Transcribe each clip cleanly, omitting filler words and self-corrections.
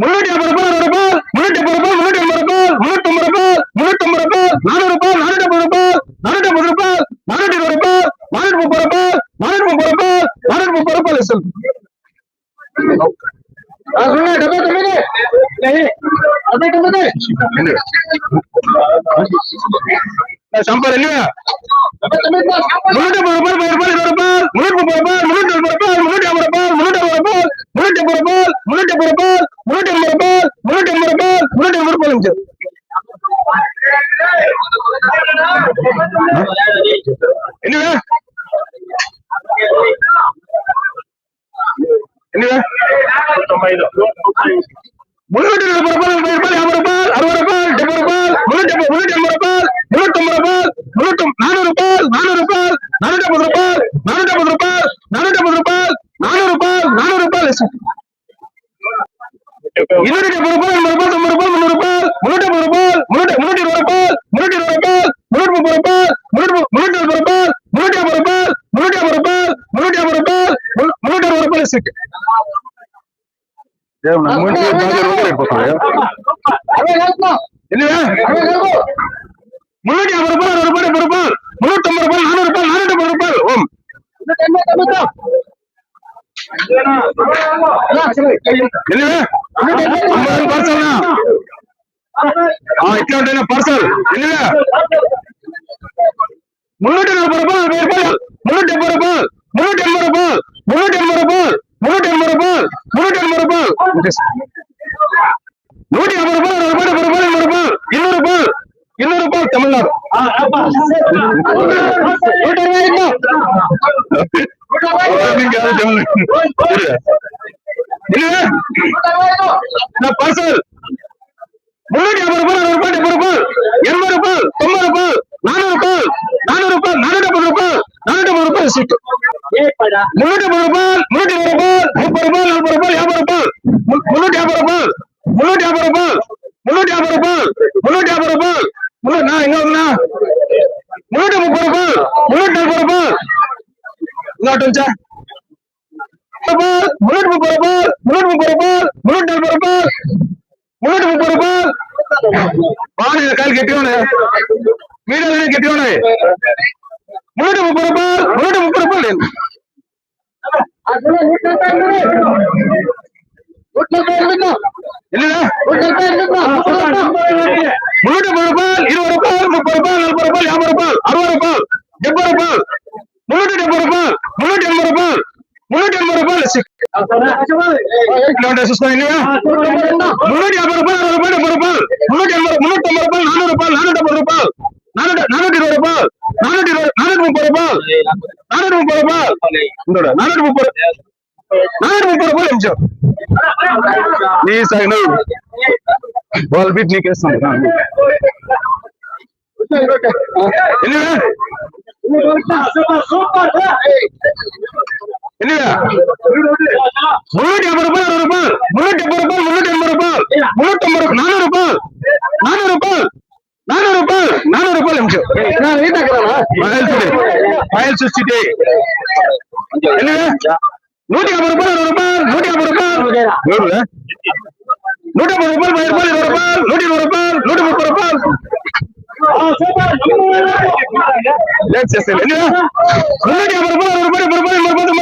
350 ரூபாய், 350 ரூபாய், 350 ரூபாய், 350 ரூபாய், 350 ரூபாய், 400 ரூபாய், 450 ரூபாய், 450 ரூபாய், 420 ரூபாய், 430 ரூபாய், 430 ரூபாய், 430 ரூபாய் சார். சொல்லுங்க டபே டபே சம்பர் இல்லையா? 350 ரூபாய், 20 ரூபாய், 330 ரூபாய், 340 ரூபாய், 350 ரூபாய், 350 ரூபாய், 350 ரூபாய், 350 ரூபாய், 350 ரூபாய், 350 ரூபாய், 350 ரூபாய் நிமிஷம். என்னங்க என்னங்க 340 ரூபாய், 50 ரூபாய், 60 ரூபாய், 70 ரூபாய், 70 ரூபாய், 350 ரூபாய், 350 ரூபாய், 400 ரூபாய், 400 ரூபாய், 450 ரூபாய், 450 ரூபாய், 450 ரூபாய், 400 ரூபாய், 400 ரூபாய் 270 ரூபாய், 80 ரூபாய், 90 ரூபாய், 300 ரூபாய், 350 ரூபாய், 320 ரூபாய், 320 ரூபாய், 330 ரூபாய், 340 ரூபாய், 350 ரூபாய், 350 ரூபாய், 350 ரூபாய், 360 ரூபாய் செட். பார்சல் 340 ரூபாய், 350 ரூபாய், 380 ரூபாய், 380 ரூபாய், 380 ரூபாய், 380 ரூபாய், 150 ரூபாய், 200 ரூபாய், 200 ரூபாய், 200 ரூபாய் தமிழ்நாடு. பார்சல் 350 ரூபாய், 70 ரூபாய், 80 ரூபாய், 90 ரூபாய், 400 ரூபாய், 400 ரூபாய், 450 ரூபாய், 450 ரூபாய் சீட்டு. 350 ரூபாய், 320 ரூபாய், 30 ரூபாய், 40 ரூபாய், 50 ரூபாய், 350 ரூபாய், 350 ரூபாய், 350 ரூபாய், 350 ரூபாய், நான் எங்க வந்தா 330 ரூபாய், 340 ரூபாய், இல்லாட்டு 330 ரூபாய், 330 ரூபாய், 340 ரூபாய், 330 ரூபாய். பாடி கால் கெட்டியோனே வீடு கெட்டியோனே 330 ரூபாய், 330 ரூபாய் இல்லையா? 350 ரூபாய், 20 ரூபாய், 30 ரூபாய், 40 ரூபாய், 50 ரூபாய், 60 ரூபாய், 70 ரூபாய், 370 ரூபாய், 380 ரூபாய், 380 ரூபாய் கிலோமீட்டர் சுஸ்தான் இல்லையா? 350 ரூபாய், 60 ரூபாய், 70 ரூபாய், 380, 350 ரூபாய், 400 ரூபாய், 450 ரூபாய், 420 ரூபாய், 430 ரூபாய், 430 ரூபாய், 430 ரூபாய் நிமிஷம். ప్లీజ్ ఐ నో బాల్ బిట్ నీకేస్తాను இல்லையா? 350 ரூபாய், 60 ரூபாய், 370 ரூபாய், 380 ரூபாய், 350 ரூபாய், 400 ரூபாய், 400 ரூபாய், 400 ரூபாய், 400 ரூபாய் நிமிஷம். ஃபைல் சுஸ்டிட்டே இல்லையா? 150 ரூபாய், 60 ரூபாய், 150 ரூபாய், 150 ரூபாய், 20 ரூபாய், 20 ரூபாய், 120 ரூபாய், 130 ரூபாய். Let's just say, 350 ரூபாய், 60 ரூபாய், 70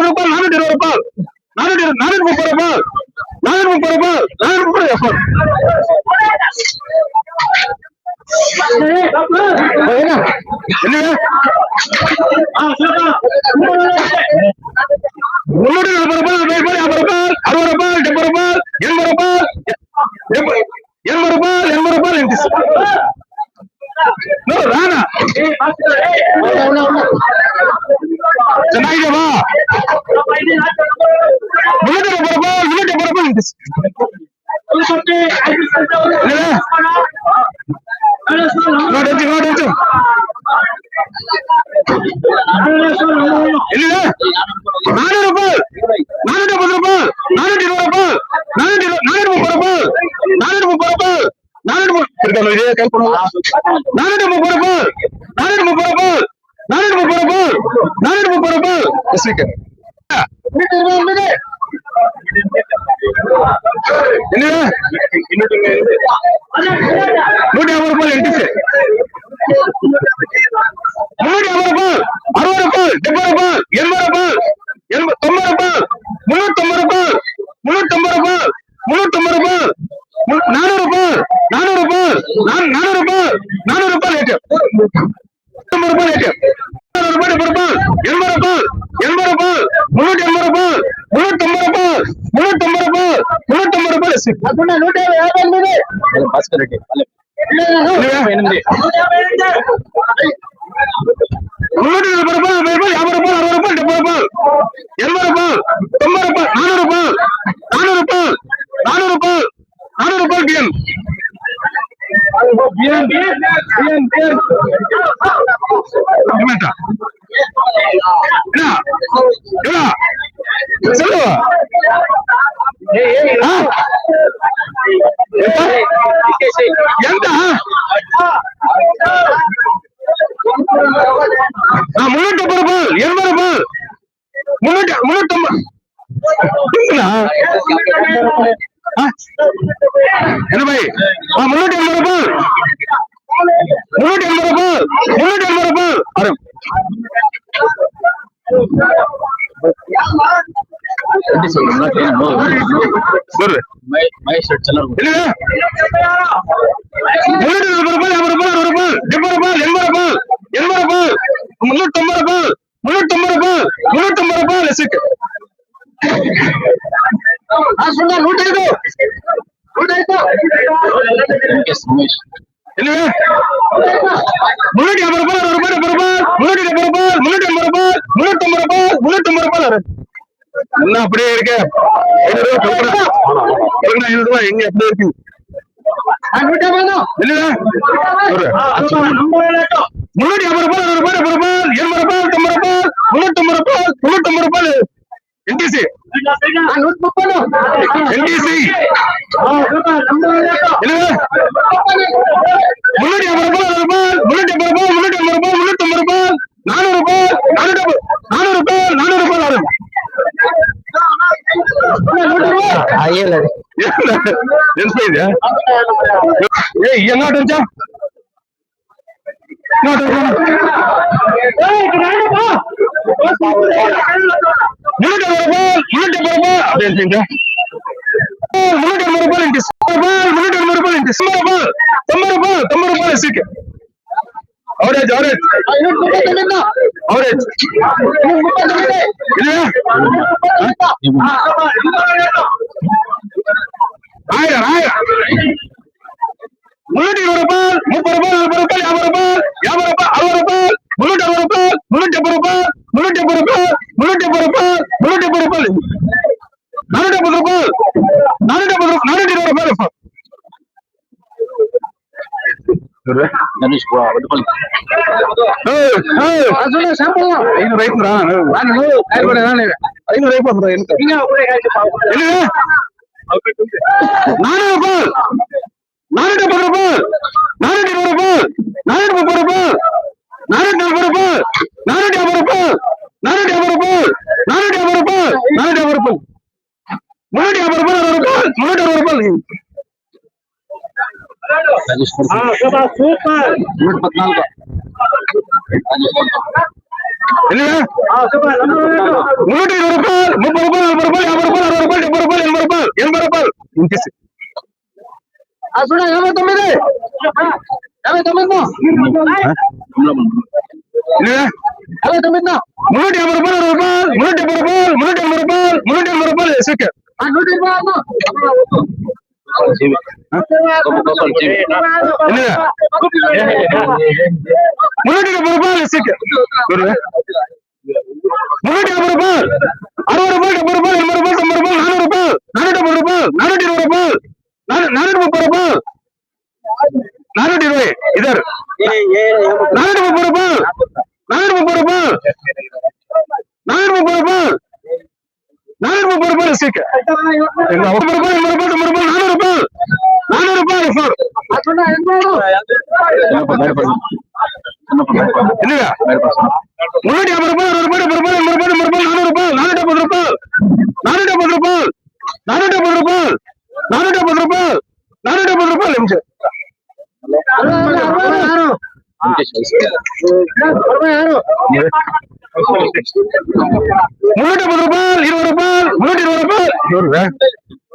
ரூபாய், 80 ரூபாய், 400 ரூபாய், 450 ரூபாய், 420 ரூபாய், 430 ரூபாய், 430 ரூபாய், 430 ரூபாய். ಚೆನ್ನಾಗಿದೆವಾ? 340 ರೂಪಾಯಿ ಎಲ್ಲಿದೆ? 400 ರೂಪಾಯಿ, 450 ರೂಪಾಯಿ, 420 ರೂಪಾಯಿ, 430 ರೂಪಾಯಿ, 430 ರೂಪಾಯಿ, 430 ರೂಪಾಯಿ, 430 ರೂಪಾಯಿ, 430 ರೂಪಾಯಿ. என்னங்க 150 ரூபாய் என்டிசி 350 ரூபாய் 60 ரூபாய் 70 ரூபாய் 80 ரூபாய் 90 ரூபாய் 350 ரூபாய் 350 ரூபாய் 350 ரூபாய் 400 ரூபாய் 400 ரூபாய் 400 ரூபாய் 400 ரூபாய் ரேட் 90 ரூபாய் ரேட் 80 ரூபாய் 80 ரூபாய் 80 ரூபாய் 80 ரூபாய் 380 ரூபாய் 350 ரூபாய் 350 ரூபாய் 350 ரூபாய் அதுனா 150 பாஸ்கர் ரேட் 340 ரூபாய் 50 ரூபாய் 60 ரூபாய் 70 ரூபாய் 80 ரூபாய் 90 ரூபாய் 400 ரூபாய் 400 ரூபாய் 400 ரூபாய் 400 ரூபாய் பிஎம் சொல்லுவா ఎంత 350 ரூபாய் 80 ரூபாய் 350 என்ன பாய் 380 ரூபாய் 380 ரூபாய் 380 ரூபாய் அரே எப்படி சொல்றீங்களா சொல்லு மகேஷ் செல்லர் இல்ல 380 ரூபாய் 50 ரூபாய் 60 ரூபாய் 70 ரூபாய் 80 ரூபாய் 80 ரூபாய் 350 ரூபாய் 350 ரூபாய் லெசிக் சொன்னா 105 இல்ல 350 ரூபாய் 60 ரூபாய் 70 ரூபாய் 380 ரூபாய் 380 ரூபாய் 350 ரூபாய் 350 ரூபாய் என்ன அப்படியே இருக்க 500 ரூபாய் எங்க அப்படியே இருக்கு இல்ல 350 ரூபாய் 60 ரூபாய் 70 ரூபாய் 80 ரூபாய் 90 ரூபாய் 350 ரூபாய் 350 ரூபாய் என்டிசி என்டிசி இல்ல 350 ரூபாய் 350 ரூபாய் 350 ரூபாய் 350 ரூபாய் 400 ரூபாய் 400 ரூபாய் 400 ரூபாய் என்னாட்டு அவரேஜ் அவரேஜ் அவரேஜ் ஆயிரம் ஆயிரம் 320 ரூபாய் 30 ரூபாய் 40 ரூபாய் 50 ரூபாய் 50 ரூபாய் 60 ரூபாய் 350 ரூபாய் 350 ரூபாய் 350 ரூபாய் 350 ரூபாய் 350 ரூபாய் 450 ரூபாய் 420 ரூபாய் ಗಣೇಶ್ ಐನೂರ ಐಪುರ ನಾನು 550 400 ரூபாய் 470 ரூபாய் 420 ரூபாய் 430 ரூபாய் 440 ரூபாய் 450 ரூபாய் 450 ரூபாய் 450 ரூபாய் 450 ரூபாய் 350 ரூபாய் 360 ரூபாய் சூப்பர் 114 இல்லையா 320 ரூபாய் 30 ரூபாய் 40 ரூபாய் 50 ரூபாய் 60 ரூபாய் 70 ரூபாய் 80 ரூபாய் இன்கேஸ் சுனா 89 இல்லையா 89 350 ரூபாய் 350 ரூபாய் 350 ரூபாய் 350 ரூபாய் சீக்கிரம் 100 ரூபாய் इधर 430 ரூபாய் 430 ரூபாய் 430 ரூபாய் 430 ரூபாய் ரசிக்க எங்க 80 ரூபாய் 80 ரூபாய் 400 ரூபாய் 400 ரூபாய் சார் அண்ணா இல்லையா 350 ரூபாய் 60 ரூபாய் 70 ரூபாய் 80 ரூபாய் 400 ரூபாய் 450 ரூபாய் 450 ரூபாய் 450 ரூபாய் 450 ரூபாய் 450 ரூபாய் நிமிஷம் 350 ரூபாய் 20 ரூபாய் 320 ரூபாய் 270 ரூபாய் 80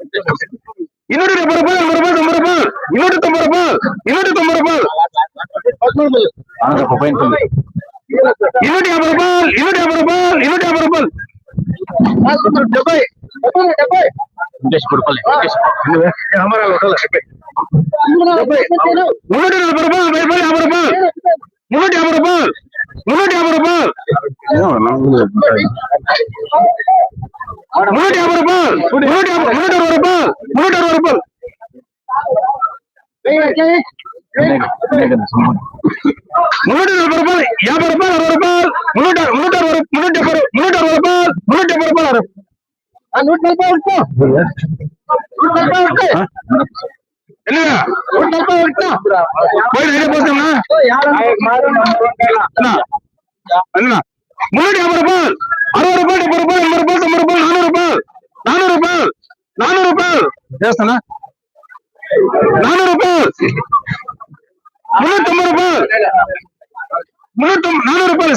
ரூபாய் 90 ரூபாய் 290 ரூபாய் 290 ரூபாய் 250 ரூபாய் 250 ரூபாய் 250 ரூபாய் 340 ரூபாய் 50 ரூபாய் 350 ரூபாய் 350 ரூபாய் 350 ரூபாய் 360 ரூபாய் 360 ரூபாய் 340 ரூபாய் 50 ரூபாய் 60 ரூபாய் 360 ரூபாய் 140 என்னங்க போயிட்டு வெளியே போச்சுங்களா என்ன 350 ரூபாய் 60 ரூபாய் 70 ரூபாய் 80 ரூபாய் 90 ரூபாய் 400 ரூபாய் 400 ரூபாய் பேசுனா 400 ரூபாய் 350 ரூபாய் 400 ரூபாய்